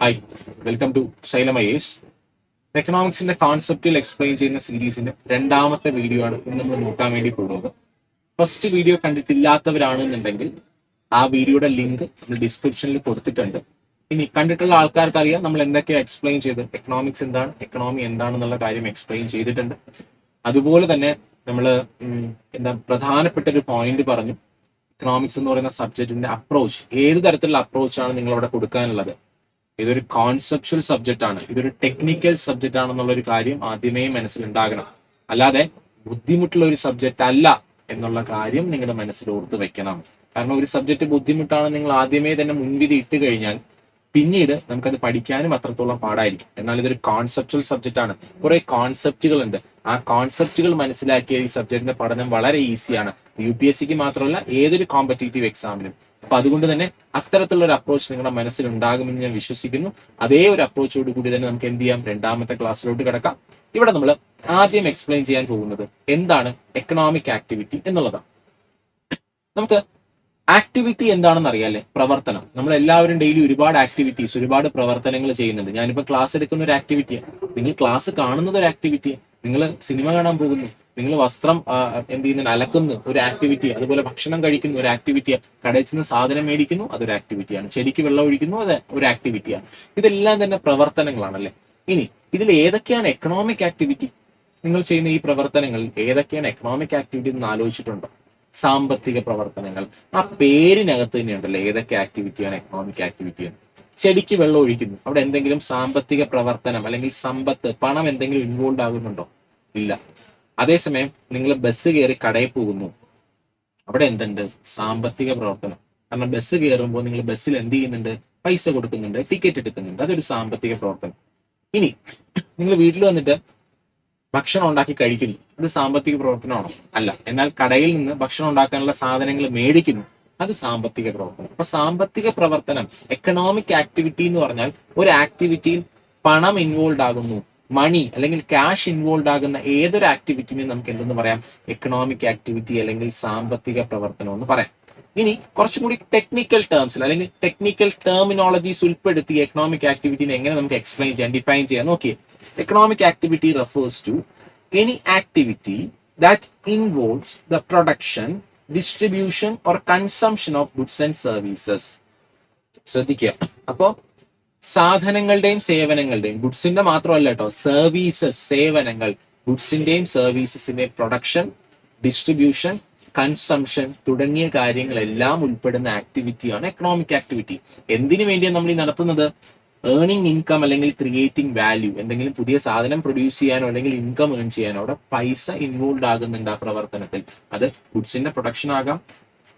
Hi, welcome to Shailam IAS. എക്കണോമിക്സിന്റെ കോൺസെപ്റ്റിൽ explain ചെയ്യുന്ന സീരീസിന്റെ രണ്ടാമത്തെ വീഡിയോ ആണ് ഇന്ന് നമ്മൾ നോക്കാൻ വേണ്ടി പോകുന്നത്. ഫസ്റ്റ് വീഡിയോ കണ്ടിട്ടില്ലാത്തവരാണെന്നുണ്ടെങ്കിൽ ആ വീഡിയോയുടെ ലിങ്ക് നമ്മൾ ഡിസ്ക്രിപ്ഷനിൽ കൊടുത്തിട്ടുണ്ട്. ഇനി കണ്ടിട്ടുള്ള ആൾക്കാർക്ക് അറിയാം നമ്മൾ എന്തൊക്കെയാണ് എക്സ്പ്ലെയിൻ ചെയ്ത്, എക്കണോമിക്സ് എന്താണ്, എക്കണോമി എന്താണെന്നുള്ള കാര്യം എക്സ്പ്ലെയിൻ ചെയ്തിട്ടുണ്ട്. അതുപോലെ തന്നെ നമ്മൾ പ്രധാനപ്പെട്ട ഒരു പോയിന്റ് പറഞ്ഞു. എക്കണോമിക്സ് എന്ന് പറയുന്ന സബ്ജക്റ്റിന്റെ അപ്രോച്ച്, ഏത് തരത്തിലുള്ള അപ്രോച്ചാണ് നിങ്ങൾ അവിടെ കൊടുക്കാനുള്ളത്. ഇതൊരു കോൺസെപ്ച്വൽ സബ്ജക്റ്റ് ആണ്, ഇതൊരു ടെക്നിക്കൽ സബ്ജക്റ്റ് ആണെന്നുള്ള ഒരു കാര്യം ആദ്യമേ മനസ്സിലുണ്ടാകണം. അല്ലാതെ ബുദ്ധിമുട്ടുള്ള ഒരു സബ്ജക്റ്റ് അല്ല എന്നുള്ള കാര്യം നിങ്ങളുടെ മനസ്സിൽ ഓർത്ത് വെക്കണം. കാരണം ഒരു സബ്ജക്റ്റ് ബുദ്ധിമുട്ടാണ് നിങ്ങൾ ആദ്യമേ തന്നെ മുൻവിധി ഇട്ട് കഴിഞ്ഞാൽ പിന്നീട് നമുക്കത് പഠിക്കാനും അത്രത്തോളം പാടായിരിക്കും. എന്നാൽ ഇതൊരു കോൺസെപ്ച്വൽ സബ്ജക്റ്റ് ആണ്, കുറെ കോൺസെപ്റ്റുകൾ ഉണ്ട്. ആ കോൺസെപ്റ്റുകൾ മനസ്സിലാക്കിയ ഈ സബ്ജക്റ്റിന്റെ പഠനം വളരെ ഈസിയാണ്. UPSCക്ക് മാത്രമല്ല ഏതൊരു കോമ്പറ്റേറ്റീവ് എക്സാമിനും. അപ്പൊ അതുകൊണ്ട് തന്നെ അത്തരത്തിലുള്ള ഒരു അപ്രോച്ച് നിങ്ങളുടെ മനസ്സിൽ ഉണ്ടാകുമെന്ന് ഞാൻ വിശ്വസിക്കുന്നു. അതേ ഒരു അപ്രോച്ചോട് കൂടി തന്നെ നമുക്ക് എന്ത് ചെയ്യാം, രണ്ടാമത്തെ ക്ലാസ്സിലോട്ട് കിടക്കാം. ഇവിടെ നമ്മൾ ആദ്യം എക്സ്പ്ലെയിൻ ചെയ്യാൻ പോകുന്നത് എന്താണ് എക്കണോമിക് ആക്ടിവിറ്റി എന്നുള്ളതാണ്. നമുക്ക് ആക്ടിവിറ്റി എന്താണെന്ന് അറിയാല്ലേ, പ്രവർത്തനം. നമ്മൾ എല്ലാവരും ഡെയിലി ഒരുപാട് ആക്ടിവിറ്റീസ്, ഒരുപാട് പ്രവർത്തനങ്ങൾ ചെയ്യുന്നുണ്ട്. ഞാനിപ്പോ ക്ലാസ് എടുക്കുന്ന ഒരു ആക്ടിവിറ്റിയാണ്, നിങ്ങൾ ക്ലാസ് കാണുന്നത് ഒരു ആക്ടിവിറ്റിയാണ്, നിങ്ങൾ സിനിമ കാണാൻ പോകുന്നു, നിങ്ങൾ വസ്ത്രം എന്ത് ചെയ്യുന്നു, അലക്കുന്നു, ഒരു ആക്ടിവിറ്റി. അതുപോലെ ഭക്ഷണം കഴിക്കുന്നു, ഒരു ആക്ടിവിറ്റിയാണ്. കടയിൽ നിന്ന് സാധനം മേടിക്കുന്നു, അതൊരു ആക്ടിവിറ്റിയാണ്. ചെടിക്ക് വെള്ളം ഒഴിക്കുന്നു, അത് ഒരു ആക്ടിവിറ്റിയാണ്. ഇതെല്ലാം തന്നെ പ്രവർത്തനങ്ങളാണല്ലേ. ഇനി ഇതിൽ ഏതൊക്കെയാണ് എക്കണോമിക് ആക്ടിവിറ്റി? നിങ്ങൾ ചെയ്യുന്ന ഈ പ്രവർത്തനങ്ങളിൽ ഏതൊക്കെയാണ് എക്കണോമിക് ആക്ടിവിറ്റി എന്ന് ആലോചിച്ചിട്ടുണ്ടോ? സാമ്പത്തിക പ്രവർത്തനങ്ങൾ, ആ പേരിനകത്ത് തന്നെയുണ്ടല്ലോ ഏതൊക്കെ ആക്ടിവിറ്റിയാണ് എക്കണോമിക് ആക്ടിവിറ്റി. ചെടിക്ക് വെള്ളം ഒഴിക്കുന്നു, അവിടെ എന്തെങ്കിലും സാമ്പത്തിക പ്രവർത്തനം അല്ലെങ്കിൽ സമ്പത്ത്, പണം എന്തെങ്കിലും ഇൻവോൾവ് ആകുന്നുണ്ടോ? ഇല്ല. അതേസമയം നിങ്ങൾ ബസ് കയറി കടയിൽ പോകുന്നു, അവിടെ എന്തുണ്ട്? സാമ്പത്തിക പ്രവർത്തനം. കാരണം ബസ് കയറുമ്പോൾ നിങ്ങൾ ബസ്സിൽ എന്ത് ചെയ്യുന്നുണ്ട്? പൈസ കൊടുക്കുന്നുണ്ട്, ടിക്കറ്റ് എടുക്കുന്നുണ്ട്, അതൊരു സാമ്പത്തിക പ്രവർത്തനം. ഇനി നിങ്ങൾ വീട്ടിൽ വന്നിട്ട് ഭക്ഷണം ഉണ്ടാക്കി കഴിക്കുന്നു, അത് സാമ്പത്തിക പ്രവർത്തനമാണോ? അല്ല. എന്നാൽ കടയിൽ നിന്ന് ഭക്ഷണം ഉണ്ടാക്കാനുള്ള സാധനങ്ങൾ മേടിക്കുന്നു, അത് സാമ്പത്തിക പ്രവർത്തനം. അപ്പൊ സാമ്പത്തിക പ്രവർത്തനം, എക്കണോമിക് ആക്ടിവിറ്റി എന്ന് പറഞ്ഞാൽ ഒരു ആക്ടിവിറ്റിയിൽ പണം ഇൻവോൾവ് ആകുന്നു, മണി അല്ലെങ്കിൽ ക്യാഷ് ഇൻവോൾവ് ആകുന്ന ഏതൊരു ആക്ടിവിറ്റിനെ നമുക്ക് എന്തെന്ന് പറയാം? എക്കണോമിക് ആക്ടിവിറ്റി അല്ലെങ്കിൽ സാമ്പത്തിക പ്രവർത്തനം എന്ന് പറയാം. ഇനി കുറച്ചും കൂടി ടെക്നിക്കൽ ടേംസിൽ അല്ലെങ്കിൽ ടെക്നിക്കൽ ടെർമിനോളജീസ് ഉൾപ്പെടുത്തി എക്കണോമിക് ആക്ടിവിറ്റിനെ എങ്ങനെ നമുക്ക് എക്സ്പ്ലെയിൻ ചെയ്യാൻ, ഡിഫൈൻ ചെയ്യാൻ നോക്കിയേ. Economic activity refers to any activity that involves the production, distribution or consumption of goods and services. ശ്രദ്ധിക്കുക. അപ്പോ സാധനങ്ങളുടെയും സേവനങ്ങളുടെയും, ഗുഡ്സിന്റെ മാത്രമല്ല കേട്ടോ, സർവീസസ്, സേവനങ്ങൾ, ഗുഡ്സിന്റെയും സർവീസസിന്റെയും പ്രൊഡക്ഷൻ, ഡിസ്ട്രിബ്യൂഷൻ, കൺസംഷൻ തുടങ്ങിയ കാര്യങ്ങളെല്ലാം ഉൾപ്പെടുന്ന ആക്ടിവിറ്റിയാണ് എക്കണോമിക് ആക്ടിവിറ്റി. എന്തിനു വേണ്ടിയാണ് നമ്മൾ ഈ നടത്തുന്നത്? ഏർണിംഗ് ഇൻകം അല്ലെങ്കിൽ ക്രിയേറ്റിംഗ് വാല്യൂ, എന്തെങ്കിലും പുതിയ സാധനം പ്രൊഡ്യൂസ് ചെയ്യാനോ അല്ലെങ്കിൽ ഇൻകം ഏൺ ചെയ്യാനോ അവിടെ പൈസ ഇൻവോൾവ് ആകുന്നുണ്ട് ആ പ്രവർത്തനത്തിൽ. അത് ഗുഡ്സിന്റെ പ്രൊഡക്ഷൻ ആകാം,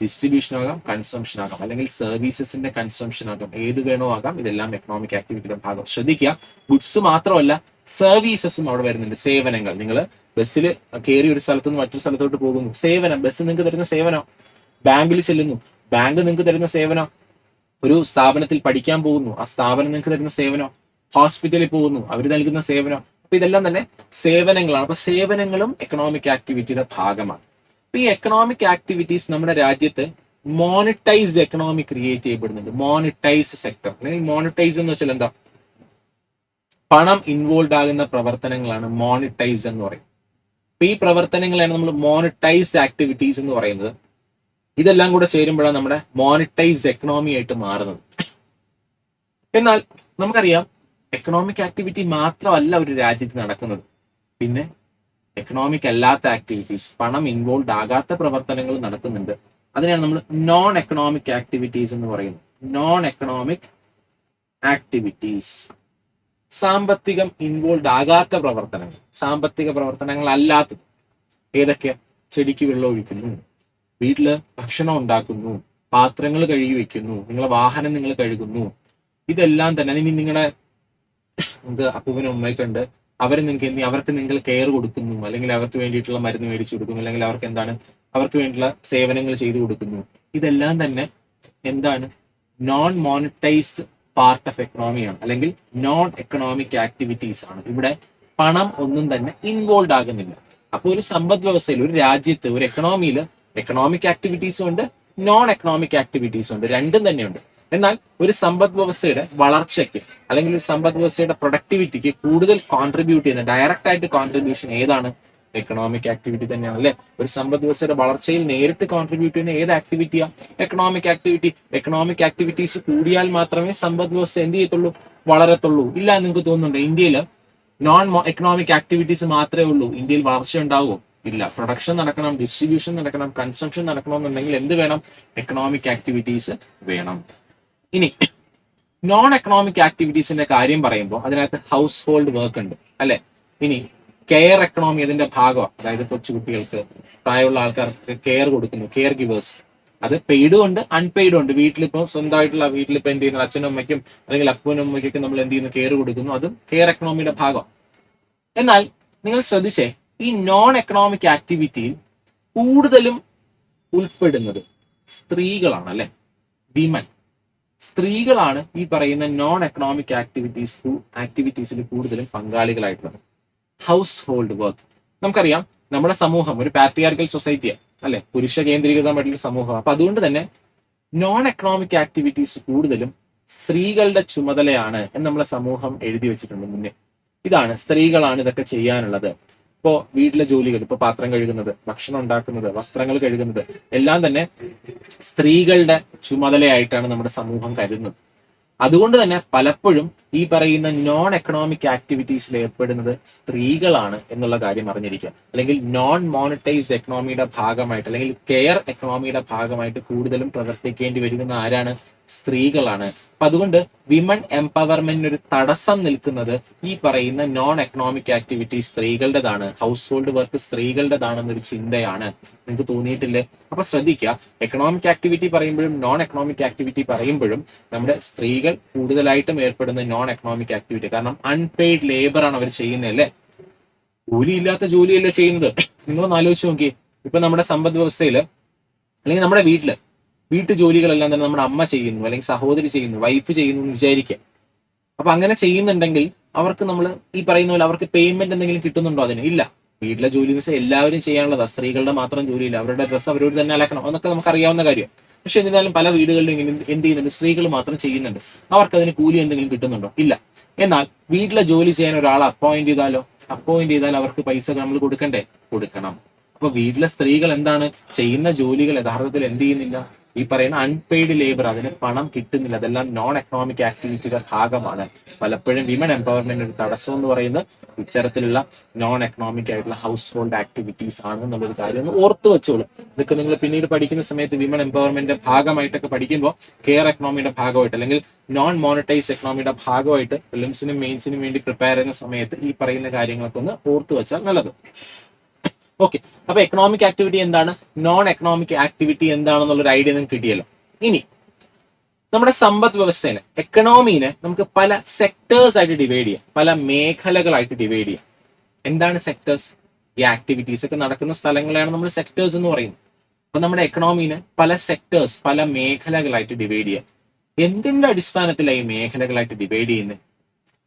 ഡിസ്ട്രിബ്യൂഷൻ ആകാം, കൺസംഷൻ ആകാം, അല്ലെങ്കിൽ സർവീസസിന്റെ കൺസംഷൻ ആകാം, ഏത് വേണോ ആകാം. ഇതെല്ലാം എക്കണോമിക് ആക്ടിവിറ്റിയുടെ ഭാഗം. ശ്രദ്ധിക്കുക, ഗുഡ്സ് മാത്രമല്ല സർവീസസും അവിടെ വരുന്നുണ്ട്. സേവനങ്ങൾ, നിങ്ങൾ ബസ്സിൽ കയറി ഒരു സ്ഥലത്ത് നിന്ന് മറ്റൊരു സ്ഥലത്തോട്ട് പോകുന്നു, സേവനം. ബസ് നിങ്ങൾക്ക് തരുന്ന സേവനം. ബാങ്കിൽ ചെല്ലുന്നു, ബാങ്ക് നിങ്ങൾക്ക് തരുന്ന സേവനം. ഒരു സ്ഥാപനത്തിൽ പഠിക്കാൻ പോകുന്നു, ആ സ്ഥാപനം നിങ്ങൾക്ക് തരുന്ന സേവനം. ഹോസ്പിറ്റലിൽ പോകുന്നു, അവർ നൽകുന്ന സേവനം. അപ്പൊ ഇതെല്ലാം തന്നെ സേവനങ്ങളാണ്. അപ്പൊ സേവനങ്ങളും എക്കണോമിക് ആക്ടിവിറ്റിയുടെ ഭാഗമാണ്. അപ്പൊ ഈ എക്കണോമിക് ആക്ടിവിറ്റീസ് നമ്മുടെ രാജ്യത്ത് മോണിറ്റൈസ്ഡ് എക്കണോമി ക്രിയേറ്റ് ചെയ്യപ്പെടുന്നുണ്ട്. മോണിറ്റൈസ്ഡ് സെക്ടർ അല്ലെങ്കിൽ മോണിറ്റൈസ് എന്ന് വെച്ചാൽ എന്താ? പണം ഇൻവോൾവ് ആകുന്ന പ്രവർത്തനങ്ങളാണ് മോണിറ്റൈസ് എന്ന് പറയും. അപ്പൊ ഈ പ്രവർത്തനങ്ങളാണ് നമ്മൾ മോണിറ്റൈസ്ഡ് ആക്ടിവിറ്റീസ് എന്ന് പറയുന്നത്. ഇതെല്ലാം കൂടെ ചേരുമ്പോഴാണ് നമ്മുടെ മോണിറ്റൈസ്ഡ് എക്കണോമി ആയിട്ട് മാറുന്നത്. എന്നാൽ നമുക്കറിയാം, എക്കണോമിക് ആക്ടിവിറ്റി മാത്രമല്ല ഒരു രാജ്യത്ത് നടക്കുന്നത്. പിന്നെ എക്കണോമിക് അല്ലാത്ത ആക്ടിവിറ്റീസ്, പണം ഇൻവോൾവ് ആകാത്ത പ്രവർത്തനങ്ങൾ നടക്കുന്നുണ്ട്. അതിനാണ് നമ്മൾ നോൺ എക്കണോമിക് ആക്ടിവിറ്റീസ് എന്ന് പറയുന്നത്. നോൺ എക്കണോമിക് ആക്ടിവിറ്റീസ്, സാമ്പത്തികം ഇൻവോൾവ് ആകാത്ത പ്രവർത്തനങ്ങൾ, സാമ്പത്തിക പ്രവർത്തനങ്ങൾ അല്ലാത്തത് ഏതൊക്കെയാ? ചെടിക്ക് വെള്ളം ഒഴിക്കുന്നു, വീട്ടില് ഭക്ഷണം ഉണ്ടാക്കുന്നു, പാത്രങ്ങൾ കഴുകി വെക്കുന്നു, നിങ്ങളെ വാഹനം നിങ്ങൾ കഴുകുന്നു. ഇതെല്ലാം തന്നെ ഇനി നിങ്ങളുടെ അപ്പൂപ്പനും ഉമ്മയൊക്കെ ഉണ്ട്, അവർക്ക് നിങ്ങൾ കെയർ കൊടുക്കുന്നു, അല്ലെങ്കിൽ അവർക്ക് വേണ്ടിയിട്ടുള്ള മരുന്ന് മേടിച്ചു കൊടുക്കുന്നു, അല്ലെങ്കിൽ അവർക്ക് വേണ്ടിയുള്ള സേവനങ്ങൾ ചെയ്തു കൊടുക്കുന്നു. ഇതെല്ലാം തന്നെ എന്താണ്? നോൺ മോണിറ്റൈസ്ഡ് പാർട്ട് ഓഫ് എക്കണോമിയാണ്, അല്ലെങ്കിൽ നോൺ എക്കണോമിക് ആക്ടിവിറ്റീസ് ആണ്. ഇവിടെ പണം ഒന്നും തന്നെ ഇൻവോൾവ് ആകുന്നില്ല. അപ്പോൾ ഒരു സമ്പദ് വ്യവസ്ഥയിൽ, ഒരു രാജ്യത്ത്, ഒരു എക്കണോമിയിൽ എക്കണോമിക് ആക്ടിവിറ്റീസും ഉണ്ട്, നോൺ എക്കണോമിക് ആക്ടിവിറ്റീസും ഉണ്ട്, രണ്ടും തന്നെയുണ്ട്. എന്നാൽ ഒരു സമ്പദ് വ്യവസ്ഥയുടെ വളർച്ചയ്ക്ക് അല്ലെങ്കിൽ ഒരു സമ്പദ് വ്യവസ്ഥയുടെ പ്രൊഡക്ടിവിറ്റിക്ക് കൂടുതൽ കോൺട്രിബ്യൂട്ട് ചെയ്യുന്ന ഡയറക്റ്റ് ആയിട്ട് കോൺട്രിബ്യൂഷൻ ഏതാണ്? എക്കണോമിക് ആക്ടിവിറ്റി തന്നെയാണ് അല്ലെ. ഒരു സമ്പദ് വ്യവസ്ഥയുടെ വളർച്ചയിൽ നേരിട്ട് കോൺട്രിബ്യൂട്ട് ചെയ്യുന്ന ഏത് ആക്ടിവിറ്റിയാ? Economic activity. എക്കണോമിക് ആക്ടിവിറ്റീസ് കൂടിയാൽ മാത്രമേ സമ്പദ് വ്യവസ്ഥ എന്ത് ചെയ്യത്തുള്ളൂ? വളരത്തുള്ളൂ. ഇല്ല നിങ്ങൾക്ക് തോന്നുന്നുണ്ട് ഇന്ത്യയിൽ നോൺ എക്കണോമിക് ആക്ടിവിറ്റീസ് മാത്രമേ ഉള്ളൂ, ഇന്ത്യയിൽ വളർച്ച ഉണ്ടാവുമോ? ഇല്ല. പ്രൊഡക്ഷൻ നടക്കണം, ഡിസ്ട്രിബ്യൂഷൻ നടക്കണം, കൺസംഷൻ നടക്കണമെന്നുണ്ടെങ്കിൽ എന്ത് വേണം? എക്കണോമിക് ആക്ടിവിറ്റീസ് വേണം. ഇനി നോൺ എക്കണോമിക് ആക്ടിവിറ്റീസിന്റെ കാര്യം പറയുമ്പോൾ അതിനകത്ത് ഹൗസ് ഹോൾഡ് വർക്ക് ഉണ്ട് അല്ലെ. ഇനി കെയർ എക്കണോമി അതിന്റെ ഭാഗമാണ്. അതായത് കൊച്ചുകുട്ടികൾക്ക്, പ്രായമുള്ള ആൾക്കാർക്ക് കെയർ കൊടുക്കുന്നു, കെയർ ഗിവേഴ്സ്. അത് പെയ്ഡും ഉണ്ട് അൺപെയ്ഡും ഉണ്ട്. വീട്ടിലിപ്പോ സ്വന്തമായിട്ടുള്ള വീട്ടിലിപ്പോ എന്ത് ചെയ്യുന്നു? അച്ഛനും അമ്മയ്ക്കും അല്ലെങ്കിൽ അപ്പനും അമ്മയ്ക്കൊക്കെ നമ്മൾ എന്ത് ചെയ്യുന്നു? കെയർ കൊടുക്കുന്നു. അതും കെയർ എക്കണോമിയുടെ ഭാഗം. എന്നാൽ നിങ്ങൾ ശ്രദ്ധിച്ചേ, ഈ നോൺ എക്കണോമിക് ആക്ടിവിറ്റിയിൽ കൂടുതലും ഉൾപ്പെടുന്നത് സ്ത്രീകളാണ് അല്ലെ. വിമൻ, സ്ത്രീകളാണ് ഈ പറയുന്ന നോൺ എക്കണോമിക് ആക്ടിവിറ്റീസിൽ കൂടുതലും പങ്കാളികളായിട്ടുള്ളത്. House hold work. നമുക്കറിയാം നമ്മുടെ സമൂഹം ഒരു പാട്രിയാർക്കൽ സൊസൈറ്റിയാണ് അല്ലെ, പുരുഷ കേന്ദ്രീകൃതമായിട്ടുള്ള സമൂഹം. അപ്പൊ അതുകൊണ്ട് തന്നെ നോൺ എക്കണോമിക് ആക്ടിവിറ്റീസ് കൂടുതലും സ്ത്രീകളുടെ ചുമതലയാണ് എന്ന് നമ്മളെ സമൂഹം എഴുതി വെച്ചിട്ടുണ്ട് മുന്നേ. ഇതാണ്, സ്ത്രീകളാണ് ഇതൊക്കെ ചെയ്യാനുള്ളത്. ഇപ്പോ വീട്ടിലെ ജോലികൾ, ഇപ്പൊ പാത്രം കഴുകുന്നത്, ഭക്ഷണം ഉണ്ടാക്കുന്നത്, വസ്ത്രങ്ങൾ കഴുകുന്നത് എല്ലാം തന്നെ സ്ത്രീകളുടെ ചുമതലയായിട്ടാണ് നമ്മുടെ സമൂഹം കരുതുന്നത്. അതുകൊണ്ട് തന്നെ പലപ്പോഴും ഈ പറയുന്ന നോൺ എക്കണോമിക് ആക്ടിവിറ്റീസിൽ ഏർപ്പെടുന്നത് സ്ത്രീകളാണ് എന്നുള്ള കാര്യം അറിഞ്ഞിരിക്കുക. അല്ലെങ്കിൽ നോൺ മോണിറ്റൈസ്ഡ് എക്കണോമിയുടെ ഭാഗമായിട്ട് അല്ലെങ്കിൽ കെയർ എക്കണോമിയുടെ ഭാഗമായിട്ട് കൂടുതലും പ്രവർത്തിക്കേണ്ടി വരുന്ന ആരാണ്? സ്ത്രീകളാണ്. അപ്പൊ അതുകൊണ്ട് വിമൺ എംപവർമെന്റിന് ഒരു തടസ്സം നിൽക്കുന്നത് ഈ പറയുന്ന നോൺ എക്കണോമിക് ആക്ടിവിറ്റി സ്ത്രീകളുടേതാണ്, ഹൗസ് ഹോൾഡ് വർക്ക് സ്ത്രീകളുടേതാണെന്നൊരു ചിന്തയാണ്. നിങ്ങൾക്ക് തോന്നിയിട്ടില്ലേ? അപ്പൊ ശ്രദ്ധിക്കുക, എക്കണോമിക് ആക്ടിവിറ്റി പറയുമ്പോഴും നോൺ എക്കണോമിക് ആക്ടിവിറ്റി പറയുമ്പോഴും നമ്മുടെ സ്ത്രീകൾ കൂടുതലായിട്ടും ഏർപ്പെടുന്ന നോൺ എക്കണോമിക് ആക്ടിവിറ്റി. കാരണം അൺപെയ്ഡ് ലേബർ ആണ് അവർ ചെയ്യുന്നത് അല്ലേ. ജോലിയില്ലാത്ത ജോലിയല്ലേ ചെയ്യുന്നത്. നിങ്ങളൊന്ന് ആലോചിച്ച് നോക്കിയേ. ഇപ്പൊ നമ്മുടെ സമ്പദ് വ്യവസ്ഥയിൽ അല്ലെങ്കിൽ നമ്മുടെ വീട്ടു ജോലികളെല്ലാം തന്നെ നമ്മുടെ അമ്മ ചെയ്യുന്നു, അല്ലെങ്കിൽ സഹോദരി ചെയ്യുന്നു, വൈഫ് ചെയ്യുന്നു എന്ന് വിചാരിക്കുക. അപ്പൊ അങ്ങനെ ചെയ്യുന്നുണ്ടെങ്കിൽ അവർക്ക് നമ്മൾ ഈ പറയുന്ന പോലെ അവർക്ക് പേയ്മെന്റ് എന്തെങ്കിലും കിട്ടുന്നുണ്ടോ? അതിന് ഇല്ല. വീട്ടിലെ ജോലി എന്ന് വെച്ചാൽ എല്ലാവരും ചെയ്യാനുള്ളതാ, സ്ത്രീകളുടെ മാത്രം ജോലിയില്ല. അവരുടെ ഡ്രസ്സ് അവരോട് തന്നെ അലക്കണം എന്നൊക്കെ നമുക്ക് അറിയാവുന്ന കാര്യം. പക്ഷെ എന്നിരുന്നാലും പല വീടുകളിലും ഇങ്ങനെ എന്ത് ചെയ്യുന്നുണ്ട്? സ്ത്രീകൾ മാത്രം ചെയ്യുന്നുണ്ട്. അവർക്ക് അതിന് കൂലി എന്തെങ്കിലും കിട്ടുന്നുണ്ടോ? ഇല്ല. എന്നാൽ വീട്ടിലെ ജോലി ചെയ്യാൻ ഒരാളെ അപ്പോയിന്റ് ചെയ്താൽ അവർക്ക് പൈസ നമ്മൾ കൊടുക്കണ്ടേ? കൊടുക്കണം. അപ്പൊ വീട്ടിലെ സ്ത്രീകൾ എന്താണ് ചെയ്യുന്ന ജോലികൾ യഥാർത്ഥത്തിൽ എന്ത് ചെയ്യുന്നില്ല? ഈ പറയുന്ന അൺപെയ്ഡ് ലേബർ, അതിന് പണം കിട്ടുന്നില്ല. അതെല്ലാം നോൺ എക്കണോമിക് ആക്ടിവിറ്റിയുടെ ഭാഗമാണ്. പലപ്പോഴും വിമൻ എംപവർമെന്റ് ഒരു തടസ്സം എന്ന് പറയുന്നത് ഇത്തരത്തിലുള്ള നോൺ എക്കണോമിക് ആയിട്ടുള്ള ഹൗസ് ഹോൾഡ് ആക്ടിവിറ്റീസ് ആണ് എന്നുള്ളൊരു കാര്യം ഒന്ന് ഓർത്ത് വെച്ചോളൂ. ഇതൊക്കെ നിങ്ങൾ പിന്നീട് പഠിക്കുന്ന സമയത്ത് വിമൻ എംപവർമെന്റിന്റെ ഭാഗമായിട്ടൊക്കെ പഠിക്കുമ്പോൾ കെയർ എക്കണോമിയുടെ ഭാഗമായിട്ട് അല്ലെങ്കിൽ നോൺ മോണിറ്റൈസ് എക്കണോമിയുടെ ഭാഗമായിട്ട് പ്രിലിംസിനും മെയിൻസിനും വേണ്ടി പ്രിപ്പയർ ചെയ്യുന്ന സമയത്ത് ഈ പറയുന്ന കാര്യങ്ങളൊക്കെ ഒന്ന് ഓർത്ത് വെച്ചാൽ നല്ലത്. ഓക്കെ. അപ്പൊ എക്കണോമിക് ആക്ടിവിറ്റി എന്താണ്, നോൺ എക്കണോമിക് ആക്ടിവിറ്റി എന്താണെന്നുള്ളൊരു ഐഡിയ നിങ്ങൾക്ക് കിട്ടിയല്ലോ. ഇനി നമ്മുടെ സമ്പദ് വ്യവസ്ഥേനെ, എക്കണോമിനെ നമുക്ക് പല സെക്ടേഴ്സ് ആയിട്ട് ഡിവൈഡ് ചെയ്യാം, പല മേഖലകളായിട്ട് ഡിവൈഡ് ചെയ്യാം. എന്താണ് സെക്ടേഴ്സ്? ഈ ആക്ടിവിറ്റീസ് ഒക്കെ നടക്കുന്ന സ്ഥലങ്ങളെയാണ് നമ്മൾ സെക്ടേഴ്സ് എന്ന് പറയുന്നത്. അപ്പൊ നമ്മുടെ എക്കണോമിനെ പല സെക്ടേഴ്സ്, പല മേഖലകളായിട്ട് ഡിവൈഡ് ചെയ്യാം. എന്തിന്റെ അടിസ്ഥാനത്തിലാണ് ഈ മേഖലകളായിട്ട് ഡിവൈഡ് ചെയ്യുന്നത്?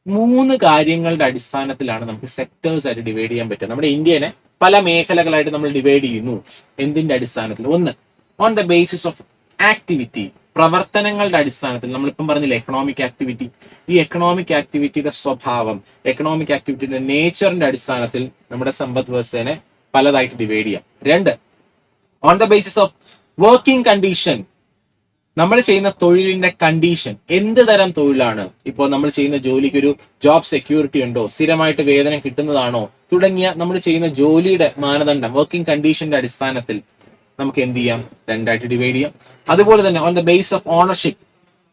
3 കാര്യങ്ങളുടെ അടിസ്ഥാനത്തിലാണ് നമുക്ക് സെക്ടേഴ്സ് ആയിട്ട് ഡിവൈഡ് ചെയ്യാൻ പറ്റുക. നമ്മുടെ ഇന്ത്യനെ പല മേഖലകളായിട്ട് നമ്മൾ ഡിവൈഡ് ചെയ്യുന്നു. എന്തിന്റെ അടിസ്ഥാനത്തിൽ? ഒന്ന്, on the basis of activity, പ്രവർത്തനങ്ങളുടെ അടിസ്ഥാനത്തിൽ. നമ്മളിപ്പം പറഞ്ഞില്ലേ എക്കണോമിക് ആക്ടിവിറ്റി. ഈ എക്കണോമിക് ആക്ടിവിറ്റിയുടെ സ്വഭാവം, എക്കണോമിക് ആക്ടിവിറ്റിയുടെ നേച്ചറിന്റെ അടിസ്ഥാനത്തിൽ നമ്മുടെ സമ്പദ് വ്യവസ്ഥയെ പലതായിട്ട് ഡിവൈഡ് ചെയ്യാം. 2, on the basis of working condition, നമ്മൾ ചെയ്യുന്ന തൊഴിലിന്റെ കണ്ടീഷൻ, എന്ത് തരം തൊഴിലാണ്, ഇപ്പോൾ നമ്മൾ ചെയ്യുന്ന ജോലിക്ക് ഒരു ജോബ് സെക്യൂരിറ്റി ഉണ്ടോ, സ്ഥിരമായിട്ട് വേതനം കിട്ടുന്നതാണോ, തുടങ്ങിയ നമ്മൾ ചെയ്യുന്ന ജോലിയുടെ മാനദണ്ഡം, വർക്കിംഗ് കണ്ടീഷന്റെ അടിസ്ഥാനത്തിൽ നമുക്ക് എന്ത് ചെയ്യാം? 2 ആയിട്ട് ഡിവൈഡ് ചെയ്യാം. അതുപോലെ തന്നെ on the base of ownership,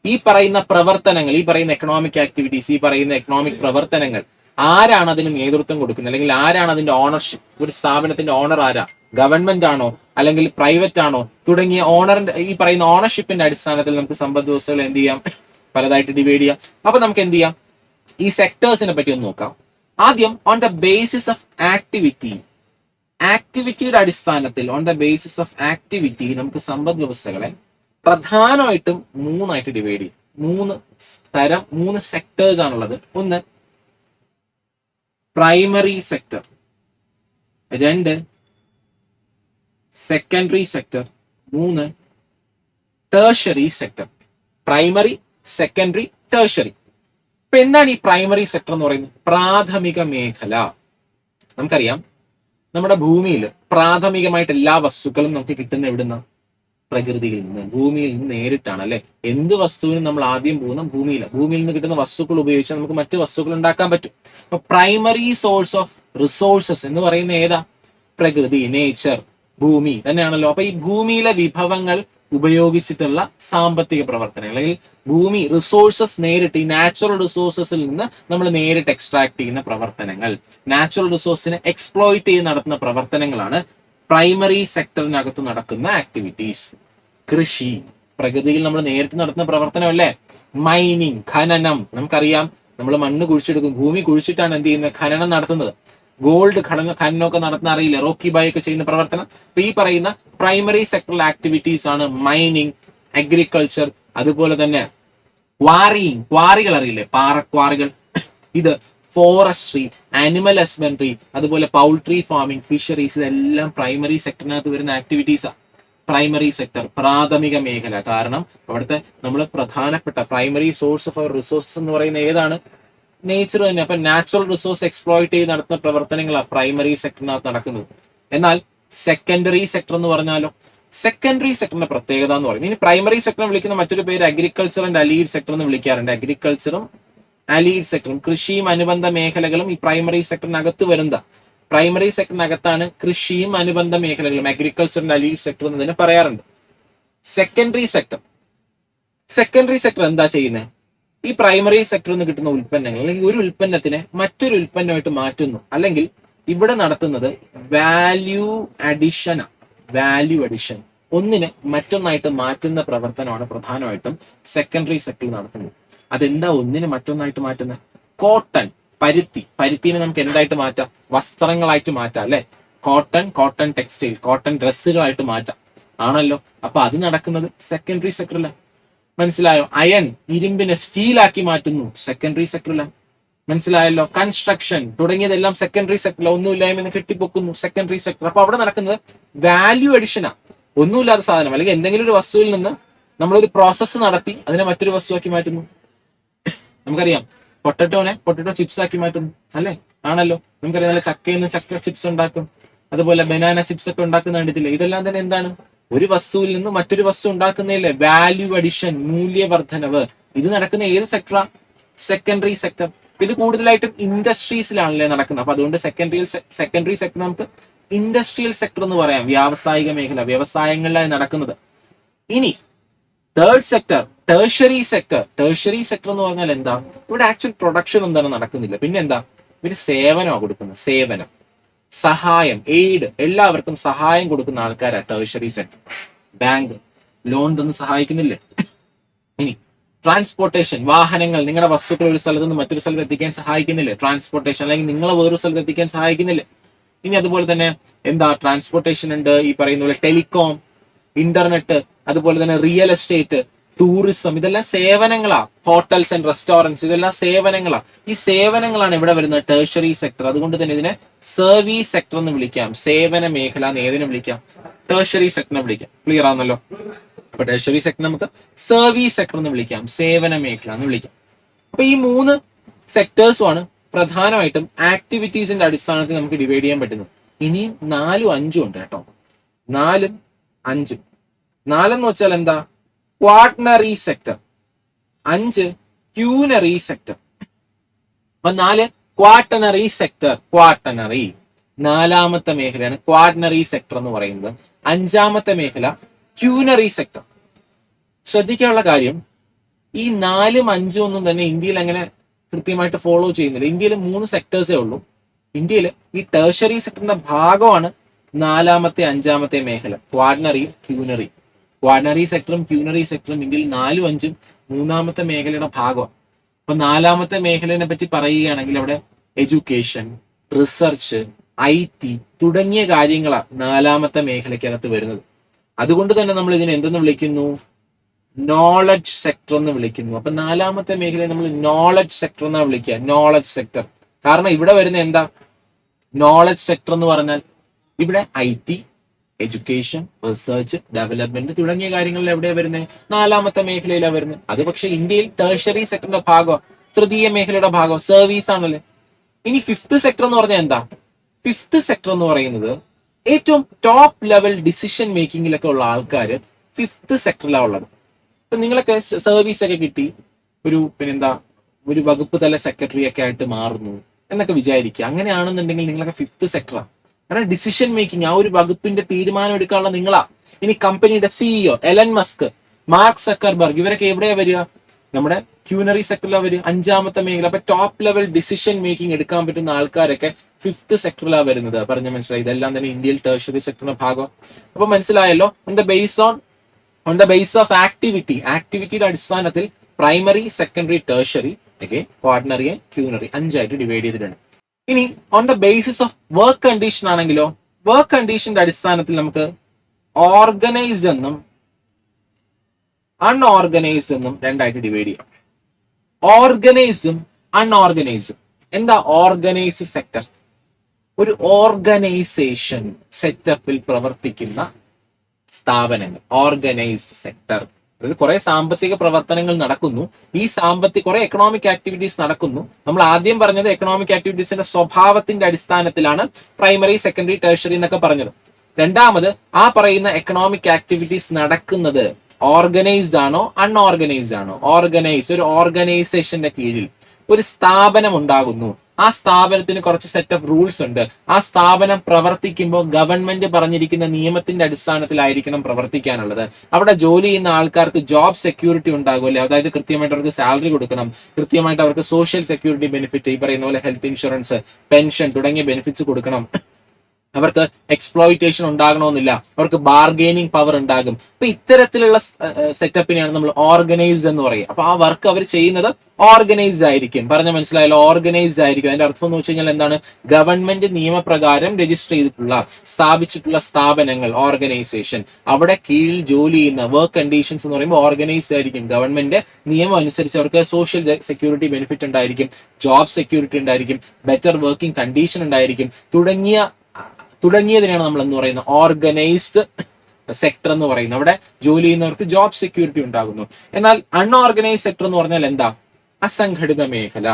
ഈ പറയുന്ന പ്രവർത്തനങ്ങൾ, ഈ പറയുന്ന എക്കണോമിക് ആക്ടിവിറ്റീസ്, ഈ പറയുന്ന എക്കണോമിക് പ്രവർത്തനങ്ങൾ ആരാണ് അതിന് നേതൃത്വം കൊടുക്കുന്നത്, അല്ലെങ്കിൽ ആരാണ് അതിന്റെ ഓണർഷിപ്പ്? ഒരു സ്ഥാപനത്തിന്റെ ഓണർ ആരാ? ഗവൺമെന്റ് ആണോ അല്ലെങ്കിൽ പ്രൈവറ്റ് ആണോ? തുടങ്ങിയ ഓണറിന്റെ ഈ പറയുന്ന ഓണർഷിപ്പിന്റെ അടിസ്ഥാനത്തിൽ നമുക്ക് സമ്പദ് വ്യവസ്ഥകൾ എന്ത് ചെയ്യാം? പലതായിട്ട് ഡിവൈഡ് ചെയ്യാം. അപ്പൊ നമുക്ക് എന്ത് ചെയ്യാം? ഈ സെക്ടേഴ്സിനെ പറ്റി ഒന്ന് നോക്കാം. ആദ്യം on the basis of activity, ആക്ടിവിറ്റിയുടെ അടിസ്ഥാനത്തിൽ, on the basis of activity നമുക്ക് സമ്പദ് വ്യവസ്ഥകളെ പ്രധാനമായിട്ടും 3 ആയിട്ട് ഡിവൈഡ് ചെയ്യും. 3 സെക്ടേഴ്സ് ആണുള്ളത്. ഒന്ന്, primary sector. 2, secondary sector. 3, tertiary sector. Primary, secondary, tertiary. ഇപ്പൊ എന്താണ് ഈ പ്രൈമറി സെക്ടർ എന്ന് പറയുന്നത്? പ്രാഥമിക മേഖല. നമുക്കറിയാം നമ്മുടെ ഭൂമിയിൽ പ്രാഥമികമായിട്ട് എല്ലാ വസ്തുക്കളും നമുക്ക് കിട്ടുന്ന എവിടുന്ന? പ്രകൃതിയിൽ നിന്ന്, ഭൂമിയിൽ നിന്ന് നേരിട്ടാണ് അല്ലെ. എന്ത് വസ്തുവിനും നമ്മൾ ആദ്യം പോകുന്ന ഭൂമിയിൽ നിന്ന് കിട്ടുന്ന വസ്തുക്കൾ ഉപയോഗിച്ചാൽ നമുക്ക് മറ്റു വസ്തുക്കൾ ഉണ്ടാക്കാൻ പറ്റും. അപ്പൊ പ്രൈമറി സോഴ്സ് ഓഫ് റിസോഴ്സസ് എന്ന് പറയുന്ന ഏതാ? പ്രകൃതി, നേച്ചർ, ഭൂമി തന്നെയാണല്ലോ. അപ്പൊ ഈ ഭൂമിയിലെ വിഭവങ്ങൾ ഉപയോഗിച്ചിട്ടുള്ള സാമ്പത്തിക പ്രവർത്തനങ്ങൾ, അല്ലെങ്കിൽ ഭൂമി റിസോഴ്സസ് നേരിട്ട്, ഈ നാച്ചുറൽ റിസോഴ്സസിൽ നിന്ന് നമ്മൾ നേരിട്ട് എക്സ്ട്രാക്ട് ചെയ്യുന്ന പ്രവർത്തനങ്ങൾ, നാച്ചുറൽ റിസോഴ്സിനെ എക്സ്പ്ലോയിറ്റ് ചെയ്ത് നടത്തുന്ന പ്രവർത്തനങ്ങളാണ് പ്രൈമറി സെക്ടറിനകത്ത് നടക്കുന്ന ആക്ടിവിറ്റീസ്. കൃഷി പ്രകൃതിയിൽ നമ്മൾ നേരിട്ട് നടത്തുന്ന പ്രവർത്തനമല്ലേ. മൈനിങ്, ഖനനം. നമുക്കറിയാം നമ്മൾ മണ്ണ് കുഴിച്ചെടുക്കും, ഭൂമി കുഴിച്ചിട്ടാണ് എന്ത് ചെയ്യുന്നത്? ഖനനം നടത്തുന്നത്. ഗോൾഡ് ഖനനമൊക്കെ നടത്തുന്ന അറിയില്ല, റോക്കി ബായ് ഒക്കെ ചെയ്യുന്ന പ്രവർത്തനം. അപ്പൊ ഈ പറയുന്ന പ്രൈമറി സെക്ടറൽ ആക്ടിവിറ്റീസ് ആണ് മൈനിങ്, അഗ്രികൾച്ചർ, അതുപോലെ തന്നെ ക്വാറികൾ അറിയില്ലേ, പാറക്വാറികൾ. ഇത് ഫോറസ്ട്രി, ആനിമൽ ഹസ്ബൻഡറി, അതുപോലെ പൗൾട്രി ഫാമിംഗ്, ഫിഷറീസ്, ഇതെല്ലാം പ്രൈമറി സെക്ടറിനകത്ത് വരുന്ന ആക്ടിവിറ്റീസാണ്. പ്രൈമറി സെക്ടർ, പ്രാഥമിക മേഖല. കാരണം അവിടുത്തെ നമ്മൾ പ്രധാനപ്പെട്ട primary source of our resources എന്ന് പറയുന്ന ഏതാണ്? നേച്ചർ തന്നെ. അപ്പൊ നാച്ചുറൽ റിസോഴ്സ് എക്സ്പ്ലോയിറ്റ് ചെയ്ത് നടത്തുന്ന പ്രവർത്തനങ്ങളാണ് പ്രൈമറി സെക്ടറിനകത്ത് നടക്കുന്നത്. എന്നാൽ സെക്കൻഡറി സെക്ടർ എന്ന് പറഞ്ഞാലോ, സെക്കൻഡറി സെക്ടറിന്റെ പ്രത്യേകത എന്ന് പറയുന്നത്, ഇനി പ്രൈമറി സെക്ടർ വിളിക്കുന്ന മറ്റൊരു പേര് അഗ്രികൾച്ചർ ആൻഡ് അലീഡ് സെക്ടർ എന്ന് വിളിക്കാറുണ്ട്. അഗ്രികൾച്ചറും അലീഡ് സെക്ടറും, കൃഷിയും അനുബന്ധ മേഖലകളും ഈ പ്രൈമറി സെക്ടറിനകത്ത് വരുന്ന. പ്രൈമറി സെക്ടറിനകത്താണ് കൃഷിയും അനുബന്ധ മേഖലകളും, അഗ്രികൾച്ചറിന്റെ അലീഡ് സെക്ടർ എന്നതിന് പറയാറുണ്ട്. സെക്കൻഡറി സെക്ടർ എന്താ ചെയ്യുന്നത്? ഈ പ്രൈമറി സെക്ടറിൽ നിന്ന് കിട്ടുന്ന ഉൽപ്പന്നങ്ങൾ, അല്ലെങ്കിൽ ഒരു ഉൽപ്പന്നത്തിനെ മറ്റൊരു ഉൽപ്പന്നമായിട്ട് മാറ്റുന്നു, അല്ലെങ്കിൽ ഇവിടെ നടത്തുന്നത് വാല്യൂ അഡിഷൻ. ഒന്നിനെ മറ്റൊന്നായിട്ട് മാറ്റുന്ന പ്രവർത്തനമാണ് പ്രധാനമായിട്ടും സെക്കൻഡറി സെക്ടറിൽ നടത്തുന്നത്. അതെന്താ ഒന്നിനെ മറ്റൊന്നായിട്ട് മാറ്റുന്നത്? കോട്ടൺ, പരുത്തിനെ നമുക്ക് എന്തായിട്ട് മാറ്റാം? വസ്ത്രങ്ങളായിട്ട് മാറ്റാം അല്ലെ. കോട്ടൺ ടെക്സ്റ്റൈൽ, കോട്ടൺ ഡ്രസ്സുകളായിട്ട് മാറ്റാം ആണല്ലോ. അപ്പൊ അത് നടക്കുന്നത് സെക്കൻഡറി സെക്ടറിലാണ്. മനസ്സിലായോ? അയൺ, ഇരുമ്പിനെ സ്റ്റീലാക്കി മാറ്റുന്നു, സെക്കൻഡറി സെക്ടറിലാണ്. മനസ്സിലായല്ലോ? കൺസ്ട്രക്ഷൻ തുടങ്ങിയതെല്ലാം സെക്കൻഡറി സെക്ടറിൽ. ഒന്നുമില്ലായ്മ കെട്ടിപ്പൊക്കുന്നു, സെക്കൻഡറി സെക്ടർ. അപ്പൊ അവിടെ നടക്കുന്നത് വാല്യൂ അഡിഷനാ. ഒന്നുമില്ലാത്ത സാധനം, അല്ലെങ്കിൽ എന്തെങ്കിലും ഒരു വസ്തുവിൽ നിന്ന് നമ്മളൊരു പ്രോസസ്സ് നടത്തി അതിനെ മറ്റൊരു വസ്തുവാക്കി മാറ്റുന്നു. നമുക്കറിയാം പൊട്ടറ്റോ ചിപ്സ് ആക്കി മാറ്റുന്നു അല്ലെ, ആണല്ലോ. നമുക്കറിയാം നല്ല ചക്കയിൽ നിന്ന് ചക്ക ചിപ്സ് ഉണ്ടാക്കും, അതുപോലെ ബനാന ചിപ്സ് ഒക്കെ ഉണ്ടാക്കുന്ന കണ്ടിട്ടില്ലേ. ഇതെല്ലാം തന്നെ എന്താണ്? ഒരു വസ്തുവിൽ നിന്ന് മറ്റൊരു വസ്തു ഉണ്ടാക്കുന്നതല്ലേ വാല്യൂ അഡിഷൻ, മൂല്യവർദ്ധനവ്. ഇത് നടക്കുന്ന ഏത് സെക്ടറാ? Secondary sector. ഇത് കൂടുതലായിട്ടും ഇൻഡസ്ട്രീസിലാണല്ലേ നടക്കുന്നത്. അപ്പൊ അതുകൊണ്ട് സെക്കൻഡറി സെക്ടർ നമുക്ക് ഇൻഡസ്ട്രിയൽ സെക്ടർ എന്ന് പറയാം. വ്യാവസായിക മേഖല, വ്യവസായങ്ങളിലായി നടക്കുന്നത്. ഇനി തേർഡ് സെക്ടർ, ടേർഷറി സെക്ടർ എന്ന് പറഞ്ഞാൽ എന്താ? ഇവിടെ ആക്ച്വൽ പ്രൊഡക്ഷൻ എന്താണ് നടക്കുന്നില്ല, പിന്നെ എന്താ? ഇവര് സേവനമാണ് കൊടുക്കുന്നത്. സേവനം, സഹായം, എയ്ഡ്, എല്ലാവർക്കും സഹായം കൊടുക്കുന്ന ആൾക്കാരാണ് ടേർഷറി സെക്ടർ. ബാങ്ക് ലോൺ തന്ന് സഹായിക്കുന്നില്ലേ. ഇനി ട്രാൻസ്പോർട്ടേഷൻ, വാഹനങ്ങൾ, നിങ്ങളുടെ വസ്തുക്കൾ ഒരു സ്ഥലത്ത് നിന്ന് മറ്റൊരു സ്ഥലത്ത് എത്തിക്കാൻ സഹായിക്കുന്നില്ലേ, ട്രാൻസ്പോർട്ടേഷൻ. അല്ലെങ്കിൽ നിങ്ങളെ വേറൊരു സ്ഥലത്ത് എത്തിക്കാൻ സഹായിക്കുന്നില്ലേ. ഇനി അതുപോലെ തന്നെ എന്താ? ട്രാൻസ്പോർട്ടേഷൻ ഉണ്ട്. ഈ പറയുന്ന പോലെ ടെലികോം, ഇന്റർനെറ്റ്, അതുപോലെ തന്നെ റിയൽ എസ്റ്റേറ്റ്, ടൂറിസം, ഇതെല്ലാം സേവനങ്ങളാ. ഹോട്ടൽസ് ആൻഡ് റെസ്റ്റോറൻറ്റ്സ്, ഇതെല്ലാം സേവനങ്ങളാ. ഈ സേവനങ്ങളാണ് ഇവിടെ വരുന്നത് ടേർഷറി സെക്ടർ. അതുകൊണ്ട് തന്നെ ഇതിനെ സർവീസ് സെക്ടർ എന്ന് വിളിക്കാം. സേവന മേഖല എന്ന് ഏതിനെ വിളിക്കാം? ടേർഷറി സെക്ടറിനെ വിളിക്കാം. ക്ലിയർ ആണല്ലോ. അപ്പൊ ടേർഷറി സെക്ടർ നമുക്ക് സർവീസ് സെക്ടർ എന്ന് വിളിക്കാം, സേവന മേഖല എന്ന് വിളിക്കാം. അപ്പൊ ഈ 3 സെക്ടേഴ്സുമാണ് പ്രധാനമായിട്ടും ആക്ടിവിറ്റീസിന്റെ അടിസ്ഥാനത്തിൽ നമുക്ക് ഡിവൈഡ് ചെയ്യാൻ പറ്റുന്നത്. ഇനിയും 4ഉം 5ഉം ഉണ്ട് കേട്ടോ. 4ഉം 5ഉം. 4 എന്ന് വെച്ചാൽ എന്താ? Quaternary sector. 5 ക്യൂനറി സെക്ടർ. അപ്പൊ 4 ക്വാട്ടനറി സെക്ടർ. ക്വാട്ടനറി 4ാമത്തെ മേഖലയാണ് ക്വാട്ടനറി സെക്ടർ എന്ന് പറയുന്നത്. 5ാമത്തെ മേഖല ക്യൂനറി സെക്ടർ. ശ്രദ്ധിക്കാനുള്ള കാര്യം, ഈ 4ഉം 5ഉം ഒന്നും തന്നെ ഇന്ത്യയിൽ അങ്ങനെ കൃത്യമായിട്ട് ഫോളോ ചെയ്യുന്നില്ല. ഇന്ത്യയിൽ 3 സെക്ടേഴ്സേ ഉള്ളൂ. ഇന്ത്യയിൽ ഈ ടേർഷറി സെക്ടറിന്റെ ഭാഗമാണ് 4ാമത്തെ 5ാമത്തെ മേഖല, ക്വാട്ടനറിയും ക്യൂനറിയും. ക്വാട്ടനറി സെക്ടറും ക്യൂനറി സെക്ടറും ഇന്ത്യയിൽ 4ഉം 5ഉം 3ാമത്തെ മേഖലയുടെ ഭാഗമാണ്. അപ്പൊ 4ാമത്തെ മേഖലയെ പറ്റി പറയുകയാണെങ്കിൽ അവിടെ എഡ്യൂക്കേഷൻ, റിസർച്ച്, IT തുടങ്ങിയ കാര്യങ്ങളാണ് 4ാമത്തെ മേഖലയ്ക്കകത്ത് വരുന്നത്. അതുകൊണ്ട് തന്നെ നമ്മൾ ഇതിനെ എന്തെന്ന് വിളിക്കുന്നു? നോളജ് സെക്ടർ എന്ന് വിളിക്കുന്നു. അപ്പൊ 4ാമത്തെ മേഖലയെ നമ്മൾ നോളജ് സെക്ടർ എന്നാ വിളിക്കുക. Knowledge sector. കാരണം ഇവിടെ വരുന്ന എന്താ? നോളജ് സെക്ടർ എന്ന് പറഞ്ഞാൽ ഇവിടെ IT, എഡ്യൂക്കേഷൻ, റിസർച്ച്, ഡെവലപ്മെന്റ് തുടങ്ങിയ കാര്യങ്ങളിൽ എവിടെയാണ് വരുന്നത്? നാലാമത്തെ മേഖലയിലാണ് വരുന്നത്. അത് പക്ഷെ ഇന്ത്യയിൽ ടേഴ്സറി സെക്ടറിന്റെ ഭാഗം, തൃതീയ മേഖലയുടെ ഭാഗം സർവീസ് ആണല്ലേ. ഇനി ഫിഫ്ത് സെക്ടർ എന്ന് പറഞ്ഞാൽ എന്താ? ഫിഫ്ത് സെക്ടർ എന്ന് പറയുന്നത് ഏറ്റവും ടോപ്പ് ലെവൽ ഡിസിഷൻ മേക്കിങ്ങിലൊക്കെ ഉള്ള ആൾക്കാർ ഫിഫ്ത് സെക്ടറിലാണ് ഉള്ളത്. ഇപ്പൊ നിങ്ങളൊക്കെ സർവീസ് ഒക്കെ കിട്ടി ഒരു വകുപ്പ് തല സെക്രട്ടറി ഒക്കെ ആയിട്ട് മാറുന്നു എന്നൊക്കെ വിചാരിക്കുക. അങ്ങനെയാണെന്നുണ്ടെങ്കിൽ നിങ്ങളൊക്കെ ഫിഫ്ത് സെക്ടറാണ്. കാരണം ഡിസിഷൻ മേക്കിംഗ്, ആ ഒരു വകുപ്പിന്റെ തീരുമാനം എടുക്കാനുള്ള നിങ്ങളാ. ഇനി കമ്പനിയുടെ CEO Ellen Musk, mark Zuckerberg, ഇവരൊക്കെ എവിടെയാ വരിക? നമ്മുടെ ക്യൂനറി സെക്ടറിലാണ് വരിക, അഞ്ചാമത്തെ മേഖല. അപ്പൊ ടോപ്പ് ലെവൽ ഡിസിഷൻ മേക്കിംഗ് എടുക്കാൻ പറ്റുന്ന ആൾക്കാരൊക്കെ ഫിഫ്ത് സെക്ടറിലാണ് വരുന്നത്. പറഞ്ഞ മനസ്സിലായി? ഇതെല്ലാം തന്നെ ഇന്ത്യയിൽ ടേഴ്സറി സെക്ടറിന്റെ ഭാഗം. അപ്പൊ മനസ്സിലായല്ലോ. ഓൺ ദ ബേസ് ഓഫ് ആക്ടിവിറ്റിയുടെ അടിസ്ഥാനത്തിൽ primary, secondary, tertiary, quaternary and quinary 5ആയിട്ട് ഡിവൈഡ് ചെയ്തിട്ടുണ്ട്. ഇനി on the basis of work condition ആണെങ്കിലോ, വർക്ക് കണ്ടീഷന്റെ അടിസ്ഥാനത്തിൽ നമുക്ക് ഓർഗനൈസ്ഡ് എന്നും അൺഓർഗനൈസ്ഡ് എന്നും 2ആയിട്ട് ഡിവൈഡ് ചെയ്യാം. ഓർഗനൈസ്ഡും അൺഓർഗനൈസ്ഡും. എന്താ ഓർഗനൈസ്ഡ് സെക്ടർ? ഒരു ഓർഗനൈസേഷൻ സെറ്റപ്പിൽ പ്രവർത്തിക്കുന്ന സ്ഥാപനങ്ങൾ, ഓർഗനൈസ്ഡ് സെക്ടർ. അതായത് കുറെ സാമ്പത്തിക പ്രവർത്തനങ്ങൾ നടക്കുന്നു, കുറെ എക്കണോമിക് ആക്ടിവിറ്റീസ് നടക്കുന്നു. നമ്മൾ ആദ്യം പറഞ്ഞത് എക്കണോമിക് ആക്ടിവിറ്റീസിന്റെ സ്വഭാവത്തിന്റെ അടിസ്ഥാനത്തിലാണ് പ്രൈമറി, സെക്കൻഡറി, ടേഴ്സറി എന്നൊക്കെ പറഞ്ഞത്. രണ്ടാമത്, ആ പറയുന്ന എക്കണോമിക് ആക്ടിവിറ്റീസ് നടക്കുന്നത് ഓർഗനൈസ്ഡ് ആണോ അൺഓർഗനൈസ്ഡ് ആണോ? ഒരു ഓർഗനൈസേഷന്റെ കീഴിൽ ഒരു സ്ഥാപനം ഉണ്ടാകുന്നു. ആ സ്ഥാപനത്തിന് കുറച്ച് സെറ്റ് ഓഫ് റൂൾസ് ഉണ്ട്. ആ സ്ഥാപനം പ്രവർത്തിക്കുമ്പോൾ ഗവൺമെന്റ് പറഞ്ഞിരിക്കുന്ന നിയമത്തിന്റെ അടിസ്ഥാനത്തിലായിരിക്കണം പ്രവർത്തിക്കാനുള്ളത്. അവിടെ ജോലി ചെയ്യുന്ന ആൾക്കാർക്ക് ജോബ് സെക്യൂരിറ്റി ഉണ്ടാകുമല്ലേ? അതായത് കൃത്യമായിട്ട് അവർക്ക് സാലറി കൊടുക്കണം, കൃത്യമായിട്ട് അവർക്ക് സോഷ്യൽ സെക്യൂരിറ്റി ബെനിഫിറ്റ്, ഈ പറയുന്ന പോലെ ഹെൽത്ത് ഇൻഷുറൻസ്, പെൻഷൻ തുടങ്ങിയ ബെനിഫിറ്റ്സ് കൊടുക്കണം. അവർക്ക് എക്സ്പ്ലോയിറ്റേഷൻ ഉണ്ടാകണമെന്നില്ല, അവർക്ക് ബാർഗെയിനിങ് പവർ ഉണ്ടാകും. അപ്പൊ ഇത്തരത്തിലുള്ള സെറ്റപ്പിനെയാണ് നമ്മൾ ഓർഗനൈസ്ഡ് എന്ന് പറയുക. അപ്പൊ ആ വർക്ക് അവർ ചെയ്യുന്നത് ഓർഗനൈസ്ഡ് ആയിരിക്കും. പറഞ്ഞ മനസ്സിലായല്ലോ? ഓർഗനൈസ്ഡ് ആയിരിക്കും. അതിന്റെ അർത്ഥം എന്ന് വെച്ച് കഴിഞ്ഞാൽ എന്താണ്? ഗവൺമെന്റ് നിയമപ്രകാരം രജിസ്റ്റർ ചെയ്തിട്ടുള്ള, സ്ഥാപിച്ചിട്ടുള്ള സ്ഥാപനങ്ങൾ, ഓർഗനൈസേഷൻ, അവിടെ കീഴിൽ ജോലി ചെയ്യുന്ന വർക്ക് കണ്ടീഷൻസ് എന്ന് പറയുമ്പോൾ ഓർഗനൈസ്ഡ് ആയിരിക്കും. ഗവൺമെന്റ് നിയമം അനുസരിച്ച് അവർക്ക് സോഷ്യൽ സെക്യൂരിറ്റി ബെനിഫിറ്റ് ഉണ്ടായിരിക്കും, ജോബ് സെക്യൂരിറ്റി ഉണ്ടായിരിക്കും, ബെറ്റർ വർക്കിംഗ് കണ്ടീഷൻ ഉണ്ടായിരിക്കും, തുടങ്ങിയതിനാണ് നമ്മൾ എന്ന് പറയുന്നത് ഓർഗനൈസ്ഡ് സെക്ടർ എന്ന് പറയുന്നത്. അവിടെ ജോലി ചെയ്യുന്നവർക്ക് ജോബ് സെക്യൂരിറ്റി ഉണ്ടാകുന്നു. എന്നാൽ അൺഓർഗനൈസ്ഡ് സെക്ടർ എന്ന് പറഞ്ഞാൽ എന്താ? അസംഘടിത മേഖല.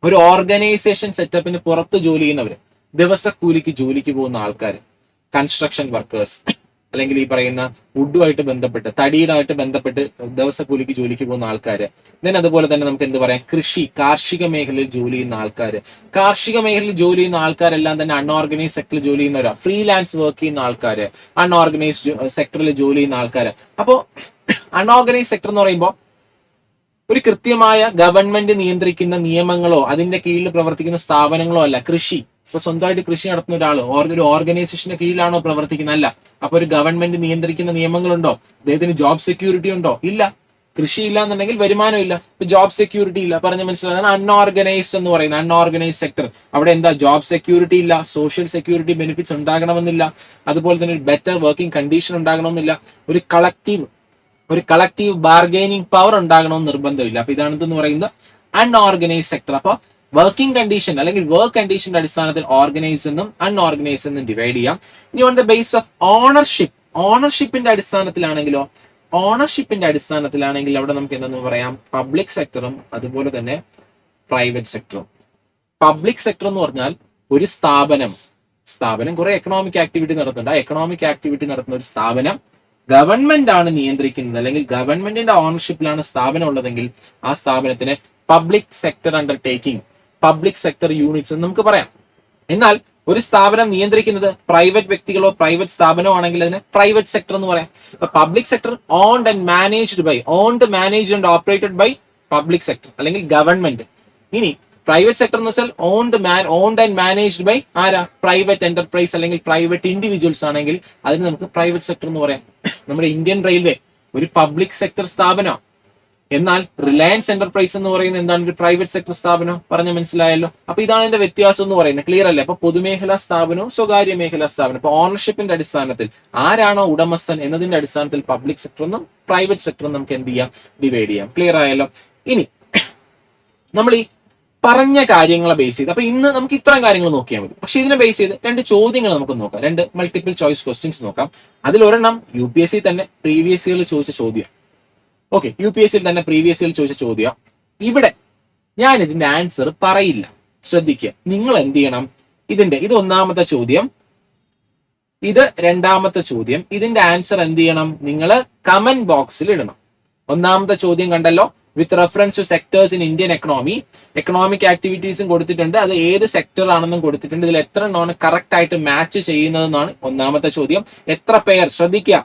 ഒരു ഓർഗനൈസേഷൻ സെറ്റപ്പിന് പുറത്ത് ജോലി ചെയ്യുന്നവര്, ദിവസക്കൂലിക്ക് ജോലിക്ക് പോകുന്ന ആൾക്കാർ, കൺസ്ട്രക്ഷൻ വർക്കേഴ്സ്, അല്ലെങ്കിൽ ഈ പറയുന്ന വുഡുമായിട്ട് ബന്ധപ്പെട്ട്, തടിയുമായിട്ട് ബന്ധപ്പെട്ട് ദിവസക്കൂലിക്ക് ജോലിക്ക് പോകുന്ന ആൾക്കാര്. അതുപോലെ തന്നെ നമുക്ക് എന്ത് പറയാം? കാർഷിക മേഖലയിൽ ജോലി ചെയ്യുന്ന ആൾക്കാര്. കാർഷിക മേഖലയിൽ ജോലി ചെയ്യുന്ന ആൾക്കാരെല്ലാം തന്നെ അൺഓർഗനൈസ് സെക്ടറിൽ ജോലി ചെയ്യുന്നവരാ. ഫ്രീലാൻസ് വർക്ക് ചെയ്യുന്ന ആൾക്കാര്, അൺഓർഗനൈസ്ഡ് സെക്ടറിൽ ജോലി ചെയ്യുന്ന ആൾക്കാര്. അപ്പോ അൺഓർഗനൈസ് സെക്ടർ എന്ന് പറയുമ്പോൾ ഒരു കൃത്യമായ ഗവൺമെന്റ് നിയന്ത്രിക്കുന്ന നിയമങ്ങളോ അതിന്റെ കീഴിൽ പ്രവർത്തിക്കുന്ന സ്ഥാപനങ്ങളോ അല്ല. ഇപ്പൊ സ്വന്തമായിട്ട് കൃഷി നടത്തുന്ന ഒരാൾ ഒരു ഓർഗനൈസേഷന്റെ കീഴിലാണോ പ്രവർത്തിക്കുന്നത്? അല്ല. അപ്പൊ ഒരു ഗവൺമെന്റ് നിയന്ത്രിക്കുന്ന നിയമങ്ങളുണ്ടോ? അദ്ദേഹത്തിന് ജോബ് സെക്യൂരിറ്റി ഉണ്ടോ? ഇല്ല. കൃഷി ഇല്ല എന്നുണ്ടെങ്കിൽ വരുമാനം ഇല്ല, ഇപ്പൊ ജോബ് സെക്യൂരിറ്റി ഇല്ല. പറഞ്ഞ മനസ്സിലാകാൻ അൺഓർഗനൈസ്ഡ് എന്ന് പറയുന്നത് അൺഓർഗനൈസ്ഡ് സെക്ടർ. അവിടെ എന്താ? ജോബ് സെക്യൂരിറ്റി ഇല്ല, സോഷ്യൽ സെക്യൂരിറ്റി ബെനിഫിറ്റ്സ് ഉണ്ടാകണമെന്നില്ല, അതുപോലെ തന്നെ ഒരു ബെറ്റർ വർക്കിംഗ് കണ്ടീഷൻ ഉണ്ടാകണമെന്നില്ല, ഒരു കളക്റ്റീവ് ബാർഗെയിനിങ് പവർ ഉണ്ടാകണമെന്ന് നിർബന്ധമില്ല. അപ്പൊ ഇതാണ് എന്ന് പറയുന്നത് അൺഓർഗനൈസ്ഡ് സെക്ടർ. അപ്പൊ വർക്കിംഗ് കണ്ടീഷൻ അല്ലെങ്കിൽ വർക്ക് കണ്ടീഷന്റെ അടിസ്ഥാനത്തിൽ ഓർഗനൈസ്ഡ് എന്നും അൺഓർഗനൈസ്ഡ് എന്നും ഡിവൈഡ് ചെയ്യാം. ഇനി ഓൺ ദ ബേസ് ഓഫ് ഓണർഷിപ്പിന്റെ അടിസ്ഥാനത്തിലാണെങ്കിലോ, അവിടെ നമുക്ക് എന്തെന്ന് പറയാം? പബ്ലിക് സെക്ടറും അതുപോലെ തന്നെ പ്രൈവറ്റ് സെക്ടറും. പബ്ലിക് സെക്ടർ എന്ന് പറഞ്ഞാൽ ഒരു സ്ഥാപനം കുറെ എക്കണോമിക് ആക്ടിവിറ്റി നടത്തുന്നുണ്ട്. ആ എക്കണോമിക് ആക്ടിവിറ്റി നടത്തുന്ന ഒരു സ്ഥാപനം ഗവൺമെന്റ് ആണ് നിയന്ത്രിക്കുന്നത്, അല്ലെങ്കിൽ ഗവൺമെന്റിന്റെ ഓണർഷിപ്പിലാണ് സ്ഥാപനം ഉള്ളതെങ്കിൽ ആ സ്ഥാപനത്തിന് public sector undertaking, public sector units എന്ന് നമുക്ക് പറയാം. എന്നാൽ ഒരു സ്ഥാപനം നിയന്ത്രിക്കുന്നത് പ്രൈവറ്റ് വ്യക്തികളോ പ്രൈവറ്റ് സ്ഥാപനമോ ആണെങ്കിൽ അതിന് പ്രൈവറ്റ് സെക്ടർ എന്ന് പറയാം. Public sector owned managed and operated by public sector അല്ലെങ്കിൽ ഗവൺമെന്റ്. ഇനി പ്രൈവറ്റ് സെക്ടർ എന്ന് വെച്ചാൽ ഓൺഡ് ആൻഡ് മാനേജ്ഡ് ബൈ ആരാ? പ്രൈവറ്റ് എന്റർപ്രൈസ് അല്ലെങ്കിൽ പ്രൈവറ്റ് ഇൻഡിവിജ്വൽസ് ആണെങ്കിൽ അതിന് നമുക്ക് പ്രൈവറ്റ് സെക്ടർ എന്ന് പറയാം. നമ്മുടെ ഇന്ത്യൻ റെയിൽവേ ഒരു പബ്ലിക് സെക്ടർ സ്ഥാപനം, എന്നാൽ റിലയൻസ് എന്റർപ്രൈസ് എന്ന് പറയുന്നത് എന്താണ്? ഒരു പ്രൈവറ്റ് സെക്ടർ സ്ഥാപനം. പറഞ്ഞ മനസ്സിലായല്ലോ? അപ്പൊ ഇതാണ് എന്റെ വ്യത്യാസം എന്ന് പറയുന്നത്. ക്ലിയർ അല്ലേ? അപ്പൊ പൊതുമേഖലാ സ്ഥാപനവും സ്വകാര്യ മേഖലാ സ്ഥാപനം. അപ്പൊ ഓണർഷിപ്പിന്റെ അടിസ്ഥാനത്തിൽ ആരാണോ ഉടമസ്ഥൻ എന്നതിന്റെ അടിസ്ഥാനത്തിൽ പബ്ലിക് സെക്ടർ എന്നും പ്രൈവറ്റ് സെക്ടർ നമുക്ക് എന്ത് ചെയ്യാം? ഡിവൈഡ് ചെയ്യാം. ക്ലിയർ ആയല്ലോ? ഇനി നമ്മൾ ഈ പറഞ്ഞ കാര്യങ്ങളെ ബേസ് ചെയ്ത്, അപ്പൊ ഇന്ന് നമുക്ക് ഇത്രയും കാര്യങ്ങൾ നോക്കിയാൽ മതി. പക്ഷെ ഇതിനെ ബേസ് ചെയ്ത് 2 ചോദ്യങ്ങൾ നമുക്ക് നോക്കാം, 2 മൾട്ടിപ്പിൾ ചോയ്സ് ക്വസ്റ്റ്യൻസ് നോക്കാം. അതിലൊരെണ്ണം UPSC തന്നെ പ്രീവിയസ് ഇയറിൽ ചോദിച്ച ചോദ്യം. ഓക്കെ, UPSC തന്നെ പ്രീവിയസ് ഇയറിൽ ചോദിച്ച ചോദ്യം. ഇവിടെ ഞാൻ ഇതിന്റെ ആൻസർ പറയില്ല, ശ്രദ്ധിക്കുക. നിങ്ങൾ എന്ത് ചെയ്യണം, ഇത് ഒന്നാമത്തെ ചോദ്യം, ഇത് രണ്ടാമത്തെ ചോദ്യം, ഇതിന്റെ ആൻസർ എന്ത് ചെയ്യണം, നിങ്ങൾ കമന്റ് ബോക്സിൽ ഇടണം. ഒന്നാമത്തെ ചോദ്യം കണ്ടല്ലോ, with reference to sectors in Indian economy, economic ആക്ടിവിറ്റീസും കൊടുത്തിട്ടുണ്ട്, അത് ഏത് സെക്ടർ ആണെന്നും കൊടുത്തിട്ടുണ്ട്. ഇതിൽ എത്ര എണ്ണമാണ് കറക്റ്റ് ആയിട്ട് മാച്ച് ചെയ്യുന്നതെന്നാണ് ഒന്നാമത്തെ ചോദ്യം. എത്ര പേർ, ശ്രദ്ധിക്കുക,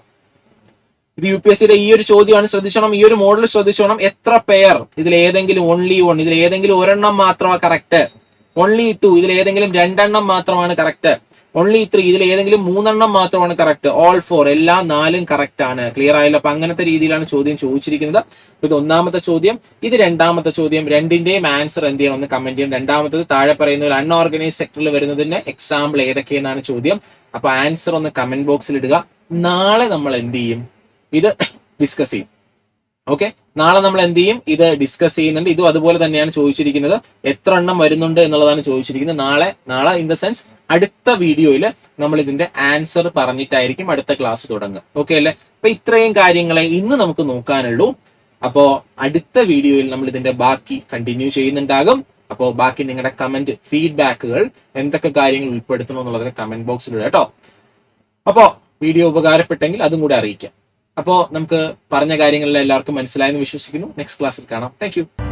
ഇത് UPSCയുടെ ഈ ഒരു ചോദ്യമാണ്, ശ്രദ്ധിച്ചോണം, ഈ ഒരു മോഡൽ ശ്രദ്ധിച്ചോണം. എത്ര പേർ, ഇതിൽ ഏതെങ്കിലും ഓൺലി 1, ഇതിൽ ഏതെങ്കിലും ഒരെണ്ണം മാത്രമാണ് കറക്റ്റ്. ഓൺലി 2, ഇതിൽ ഏതെങ്കിലും 2 എണ്ണം മാത്രമാണ് കറക്റ്റ്. ഓൺലി 3, ഇതിൽ ഏതെങ്കിലും 3 എണ്ണം മാത്രമാണ് കറക്റ്റ്. ഓൾ 4, എല്ലാ 4ഉം കറക്റ്റ് ആണ്. ക്ലിയർ ആയല്ലോ? അപ്പൊ അങ്ങനത്തെ രീതിയിലാണ് ചോദ്യം ചോദിച്ചിരിക്കുന്നത്. ഇത് ഒന്നാമത്തെ ചോദ്യം, ഇത് രണ്ടാമത്തെ ചോദ്യം. രണ്ടിന്റെയും ആൻസർ എന്ത് ചെയ്യണം, ഒന്ന് കമന്റ് ചെയ്യണം. രണ്ടാമത്തത് താഴെ പറയുന്ന അൺഓർഗനൈസ് സെക്ടറിൽ വരുന്നതിന്റെ എക്സാമ്പിൾ ഏതൊക്കെയെന്നാണ് ചോദ്യം. അപ്പൊ ആൻസർ ഒന്ന് കമന്റ് ബോക്സിൽ ഇടുക. നാളെ നമ്മൾ എന്ത് ചെയ്യും, ഇത് ഡിസ്കസ് ചെയ്യും. ഓക്കെ, നാളെ നമ്മൾ എന്ത് ചെയ്യും, ഇത് ഡിസ്കസ് ചെയ്യുന്നുണ്ട്. ഇതും അതുപോലെ തന്നെയാണ് ചോദിച്ചിരിക്കുന്നത്, എത്ര എണ്ണം വരുന്നുണ്ട് എന്നുള്ളതാണ് ചോദിച്ചിരിക്കുന്നത്. നാളെ ഇൻ ദ സെൻസ് അടുത്ത വീഡിയോയിൽ നമ്മൾ ഇതിന്റെ ആൻസർ പറഞ്ഞിട്ടായിരിക്കും അടുത്ത ക്ലാസ് തുടങ്ങുക. ഓക്കെ അല്ലേ? അപ്പൊ ഇത്രയും കാര്യങ്ങളെ ഇന്ന് നമുക്ക് നോക്കാനുള്ളൂ. അപ്പോ അടുത്ത വീഡിയോയിൽ നമ്മൾ ഇതിന്റെ ബാക്കി കണ്ടിന്യൂ ചെയ്യുന്നുണ്ടാകും. അപ്പോൾ ബാക്കി നിങ്ങളുടെ കമന്റ് ഫീഡ്ബാക്കുകൾ എന്തൊക്കെ കാര്യങ്ങൾ ഉൾപ്പെടുത്തണം എന്നുള്ളതിന് കമന്റ് ബോക്സിൽ ഇടുക കേട്ടോ. അപ്പോ വീഡിയോ ഉപകാരപ്പെട്ടെങ്കിൽ അതും കൂടെ അറിയിക്കാം. അപ്പോൾ നമുക്ക് പറഞ്ഞ കാര്യങ്ങളിൽ എല്ലാവർക്കും മനസ്സിലായെന്ന് വിശ്വസിക്കുന്നു. നെക്സ്റ്റ് ക്ലാസ്സിൽ കാണാം. താങ്ക്